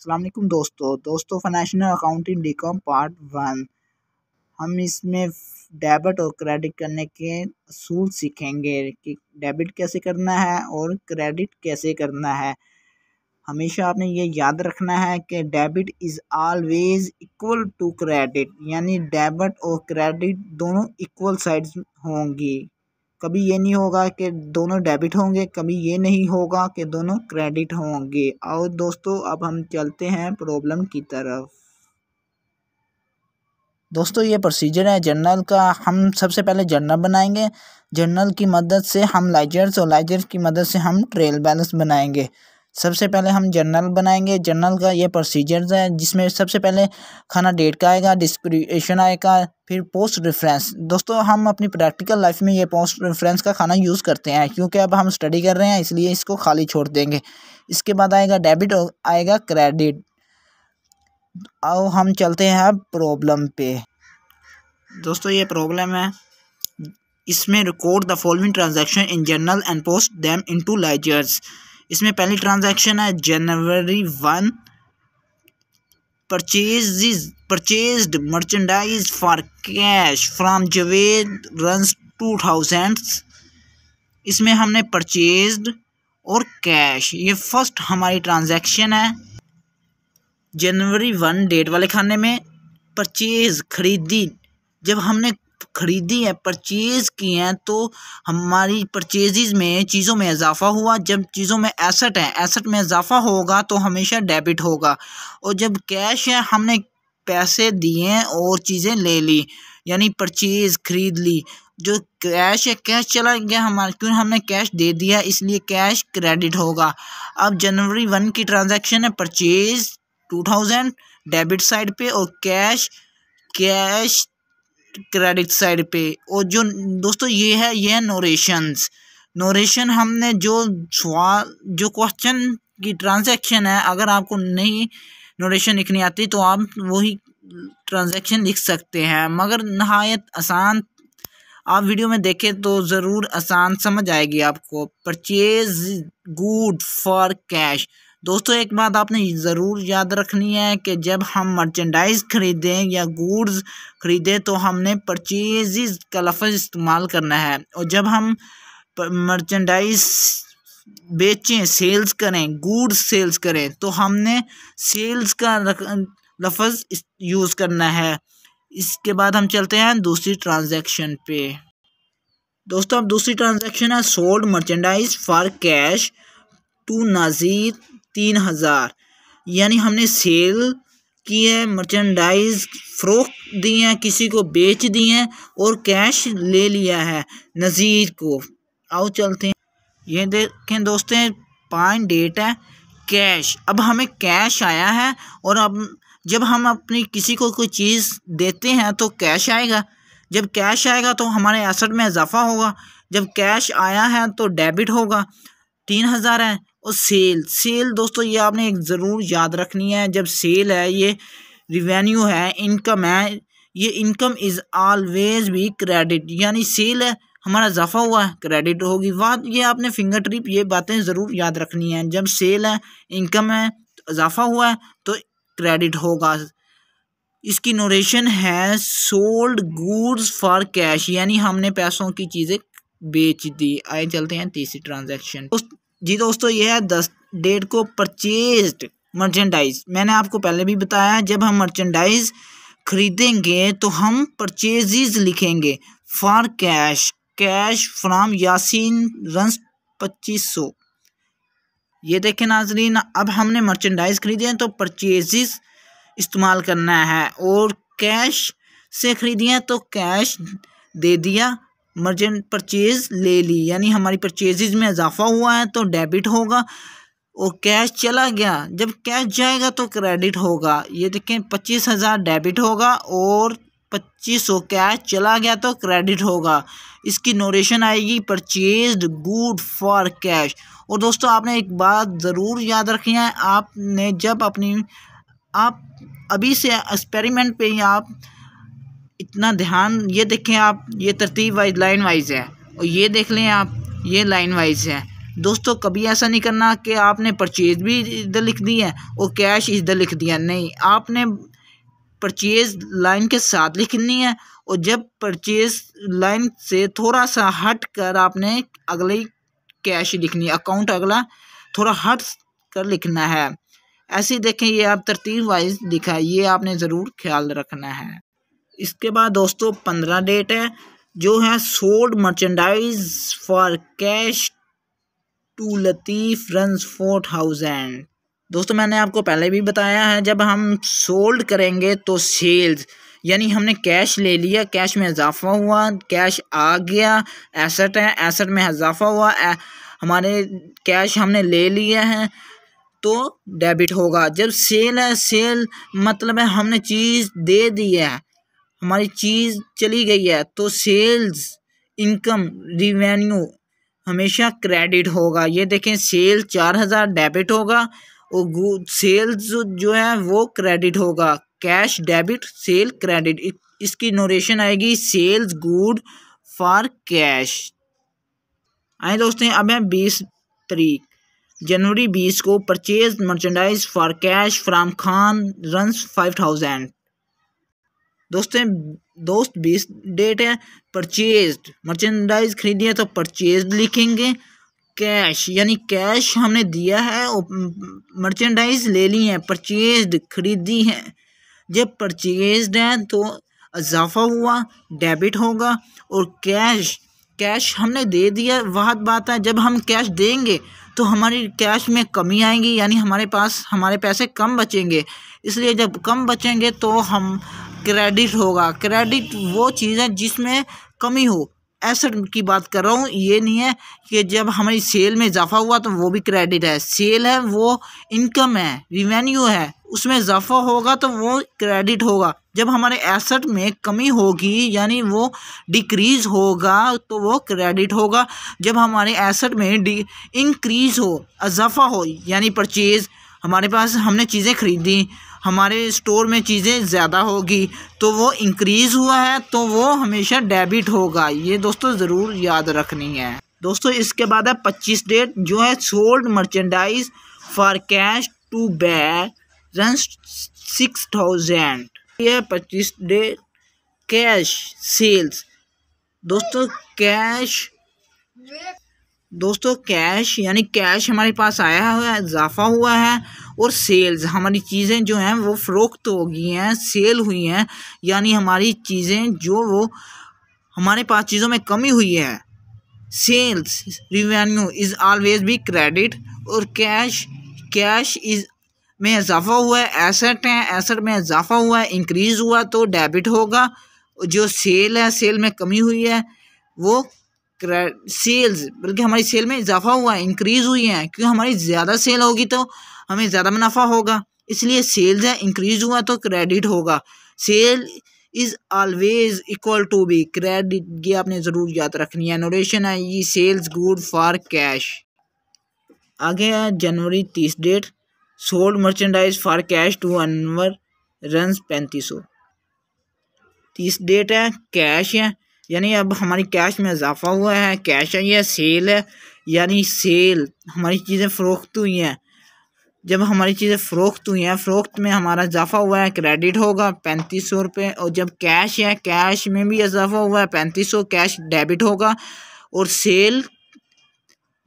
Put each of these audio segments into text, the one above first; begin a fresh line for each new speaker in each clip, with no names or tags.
अस्सलाम वालेकुम दोस्तों फाइनेंशियल अकाउंटिंग बीकॉम पार्ट 1 हम इसमें डेबिट और क्रेडिट करने के असूल सीखेंगे कि डेबिट कैसे करना है और क्रेडिट कैसे करना है। हमेशा आपने ये याद रखना है कि debit is always equal to credit, यानी डेबिट और क्रेडिट दोनों इक्वल साइड्स होंगी। कभी ये नहीं होगा कि दोनों डेबिट होंगे, कभी ये नहीं होगा कि दोनों क्रेडिट होंगे। और दोस्तों अब हम चलते हैं प्रॉब्लम की तरफ। दोस्तों ये प्रोसीजर है जर्नल का। हम सबसे पहले जर्नल बनाएंगे। जर्नल की मदद से हम लेजर्स और लेजर्स की मदद से हम ट्रेल बैलेंस बनाएंगे। सबसे पहले हम जर्नल बनाएंगे। जर्नल का ये प्रोसीजर्स है जिसमें सबसे पहले खाना डेट का आएगा, डिस्क्रिप्शन आएगा, फिर पोस्ट रेफरेंस। दोस्तों हम अपनी प्रैक्टिकल लाइफ में ये पोस्ट रेफरेंस का खाना यूज़ करते हैं, क्योंकि अब हम स्टडी कर रहे हैं इसलिए इसको खाली छोड़ देंगे। इसके बाद आएगा डेबिट और आएगा क्रेडिट। अब हम चलते हैं अब प्रॉब्लम पे। दोस्तों ये प्रॉब्लम है, इसमें record the following transaction in journal and post them into ledgers. इसमें पहली ट्रांजैक्शन है January 1 purchased merchandise for cash from Javed रंस 2000। इसमें हमने परचेज्ड और कैश, ये फर्स्ट हमारी ट्रांजैक्शन है। जनवरी 1 डेट वाले खाने में परचेज खरीदी, जब हमने खरीदी है, परचेज की हैं, तो हमारी परचेजेस में चीज़ों में इजाफा हुआ। जब चीज़ों में एसेट है, एसेट में इजाफा होगा तो हमेशा डेबिट होगा। और जब कैश है, हमने पैसे दिए और चीज़ें ले ली, यानी परचेज खरीद ली। जो कैश है, कैश चला गया हमारा, क्योंकि हमने कैश दे दिया इसलिए कैश क्रेडिट होगा। अब जनवरी 1 की ट्रांजैक्शन है परचेज 2000 डेबिट साइड पे और कैश क्रेडिट साइड पे। और जो दोस्तों ये है नोरेशन हमने जो क्वेश्चन की ट्रांजैक्शन है, अगर आपको नहीं नोरेशन लिखनी आती तो आप वही ट्रांजैक्शन लिख सकते हैं, मगर नहायत आसान। आप वीडियो में देखें तो ज़रूर आसान समझ आएगी आपको। Purchase good for cash. दोस्तों एक बात आपने ज़रूर याद रखनी है कि जब हम मर्चेंडाइज ख़रीदें या गुड्स ख़रीदें तो हमने परचेज़ का लफ्ज़ इस्तेमाल करना है, और जब हम मर्चेंडाइज बेचें, सेल्स करें, गुड्स सेल्स करें, तो हमने सेल्स का लफ्ज़ यूज़ करना है। इसके बाद हम चलते हैं दूसरी ट्रांजैक्शन पे। दोस्तों अब दूसरी ट्रांजैक्शन है sold merchandise for cash to Nazir 3000, यानी हमने सेल की है, मर्चेंडाइज फ़रोख्त दी है, किसी को बेच दी है और कैश ले लिया है नज़ीर को। आओ चलते हैं, ये देखें दोस्तों पॉइंट डेट है कैश। अब हमें कैश आया है, और अब जब हम अपनी किसी को कोई चीज़ देते हैं तो कैश आएगा। जब कैश आएगा तो हमारे एसेट में इजाफा होगा। जब कैश आया है तो डेबिट होगा, 3000 है। और सेल दोस्तों ये आपने एक ज़रूर याद रखनी है। जब सेल है ये रिवेन्यू है, इनकम है, ये इनकम इज़ ऑलवेज भी क्रेडिट, यानी सेल है हमारा इजाफा हुआ है, क्रेडिट होगी। बात ये आपने फिंगर टिप ये बातें ज़रूर याद रखनी है। जब सेल है, इनकम है, इजाफा हुआ है तो क्रेडिट होगा। इसकी नोरेशन है सोल्ड गुड्स फॉर कैश, यानी हमने पैसों की चीज़ें बेच दी। आए चलते हैं तीसरी ट्रांजैक्शन। जी दोस्तों ये है 10 डेट को परचेज्ड मर्चेंडाइज। मैंने आपको पहले भी बताया जब हम मर्चेंडाइज खरीदेंगे तो हम परचेजेस लिखेंगे for cash from Yasin runs 2500। ये देखें नाजरीन, अब हमने मर्चेंडाइज खरीदे हैं तो परचेजेस इस्तेमाल करना है, और कैश से खरीदी है तो कैश दे दिया, परचेज ले ली, यानी हमारी परचेजेज में इजाफा हुआ है तो डेबिट होगा। और कैश चला गया, जब कैश जाएगा तो क्रेडिट होगा। ये देखें 25,000 डेबिट होगा और 2500 कैश चला गया तो क्रेडिट होगा। इसकी नोरेशन आएगी परचेज्ड गुड फॉर कैश। और दोस्तों आपने एक बात ज़रूर याद रखनी है, आपने जब आप अभी से एक्सपेरिमेंट पे ही आप इतना ध्यान, ये देखें आप, ये तरतीब वाइज लाइन वाइज है, और ये देख लें आप, ये लाइन वाइज है। दोस्तों कभी ऐसा नहीं करना कि आपने परचेज भी इधर लिख दी है और कैश इधर लिख दिया, नहीं, आपने परचेज लाइन के साथ लिखनी है और जब परचेज लाइन से थोड़ा सा हट कर आपने अगली कैश लिखनी है, अकाउंट अगला थोड़ा हट कर लिखना है। ऐसे देखें, ये आप तरतीब वाइज लिखा है, ये आपने ज़रूर ख्याल रखना है। इसके बाद दोस्तों 15 डेट है जो है sold merchandise for cash to Latif रंस 4000। दोस्तों मैंने आपको पहले भी बताया है, जब हम सोल्ड करेंगे तो सेल्स यानी हमने कैश ले लिया, कैश में इजाफा हुआ, कैश आ गया, एसेट है, एसेट में इजाफा हुआ, हमारे कैश हमने ले लिया है तो डेबिट होगा। जब सेल है, सेल मतलब है हमने चीज़ दे दी है, हमारी चीज़ चली गई है, तो सेल्स इनकम रिवेन्यू हमेशा क्रेडिट होगा। ये देखें, सेल 4000 डेबिट होगा और सेल्स जो है वो क्रेडिट होगा। कैश डेबिट, सेल क्रेडिट, इसकी नोरेशन आएगी सेल्स गुड फॉर कैश। आए दोस्तों, अब है 20 तारीख जनवरी 20 को purchase merchandise for cash from Khan runs 5000। दोस्त 20 डेट है, परचेज्ड मर्चेंडाइज खरीदी है तो परचेज्ड लिखेंगे। कैश यानी कैश हमने दिया है और मर्चेंडाइज ले ली है, परचेज्ड खरीदी है। जब परचेज्ड है तो इजाफा हुआ, डेबिट होगा। और कैश हमने दे दिया, वह बात है जब हम कैश देंगे तो हमारी कैश में कमी आएगी, यानी हमारे पैसे कम बचेंगे। इसलिए जब कम बचेंगे तो हम क्रेडिट होगा। क्रेडिट वो चीज़ है जिसमें कमी हो, एसेट की बात कर रहा हूँ, ये नहीं है कि जब हमारी सेल में इजाफा हुआ तो वो भी क्रेडिट है। सेल है वो इनकम है, रिवेन्यू है, उसमें इजाफा होगा तो वो क्रेडिट होगा। जब हमारे एसेट में कमी होगी यानी वो डिक्रीज़ होगा तो वो क्रेडिट होगा। जब हमारे एसेट में इंक्रीज़ हो, इजाफा हो, यानी परचेज़, हमारे पास हमने चीज़ें खरीदी, हमारे स्टोर में चीज़ें ज़्यादा होगी तो वो इंक्रीज़ हुआ है तो वो हमेशा डेबिट होगा। ये दोस्तों ज़रूर याद रखनी है। दोस्तों इसके बाद है 25 डेट जो है sold merchandise for cash to Baig run 6000। ये 25 डेट कैश सेल्स। दोस्तों कैश यानी कैश हमारे पास आया हुआ है, इजाफा हुआ है, और सेल्स हमारी चीज़ें जो हैं वो फ़रोख्त हो गई हैं, सेल हुई हैं, यानी हमारी चीज़ें जो वो हमारे पास चीज़ों में कमी हुई है। सेल्स रिवेन्यू इज़ ऑलवेज भी क्रेडिट। और कैश इज़ में इजाफा हुआ है, एसेट है, एसेट में इजाफा हुआ है, इंक्रीज़ हुआ तो डेबिट होगा। जो सेल है, सेल में कमी हुई है वो सेल्स, बल्कि हमारी सेल में इजाफा हुआ है, इंक्रीज़ हुई है, क्योंकि हमारी ज़्यादा सेल होगी तो हमें ज़्यादा मुनाफा होगा, इसलिए सेल्स है, इंक्रीज़ हुआ तो क्रेडिट होगा। Sale is always equal to be credit, ये आपने ज़रूर याद रखनी है। नोटेशन है ये सेल्स गुड फॉर कैश। आगे है जनवरी 30 date sold merchandise for cash to Anwar run 3500। 30 date है, कैश है, यानी अब हमारी कैश में इजाफा हुआ है, कैश है, यह सेल है, यानी सेल हमारी चीज़ें फ़रोख्त हुई हैं। जब हमारी चीज़ें फ़रोख्त हुई हैं, फ़रोख्त में हमारा इजाफा हुआ है, क्रेडिट होगा 3500 रुपये। और जब कैश है, कैश में भी इजाफा हुआ है 3500, कैश डेबिट होगा। और सेल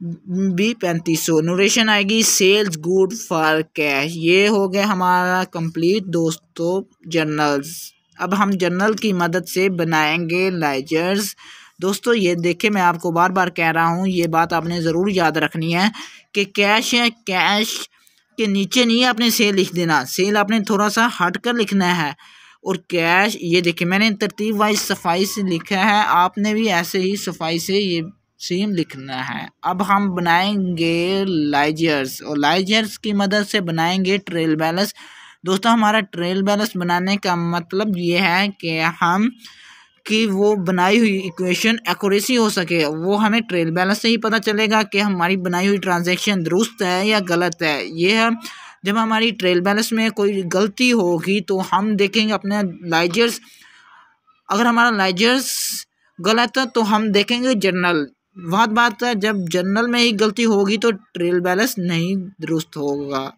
भी 3500, नोटेशन आएगी सेल्स गुड फॉर कैश। ये हो गया हमारा कंप्लीट दोस्तों जर्नल्स। अब हम जर्नल की मदद से बनाएंगे लेजर्स। दोस्तों ये देखें, मैं आपको बार बार कह रहा हूँ, ये बात आपने ज़रूर याद रखनी है कि कैश है, कैश के नीचे नहीं आपने सेल लिख देना, सेल आपने थोड़ा सा हट कर लिखना है। और कैश, ये देखिए मैंने तरतीब वाइज सफाई से लिखा है, आपने भी ऐसे ही सफाई से ये सेम लिखना है। अब हम बनाएंगे लाइजर्स, और लाइजर्स की मदद से बनाएंगे ट्रेल बैलेंस। दोस्तों हमारा ट्रेल बैलेंस बनाने का मतलब ये है कि वो बनाई हुई इक्वेशन एक्यूरेसी हो सके, वो हमें ट्रेल बैलेंस से ही पता चलेगा कि हमारी बनाई हुई ट्रांजैक्शन दुरुस्त है या गलत है। ये है जब हमारी ट्रेल बैलेंस में कोई गलती होगी तो हम देखेंगे अपने लाइजर्स, अगर हमारा लाइजर्स गलत है तो हम देखेंगे जर्नल, बात है, जब जनरल में ही गलती होगी तो ट्रेल बैलेंस नहीं दुरुस्त होगा।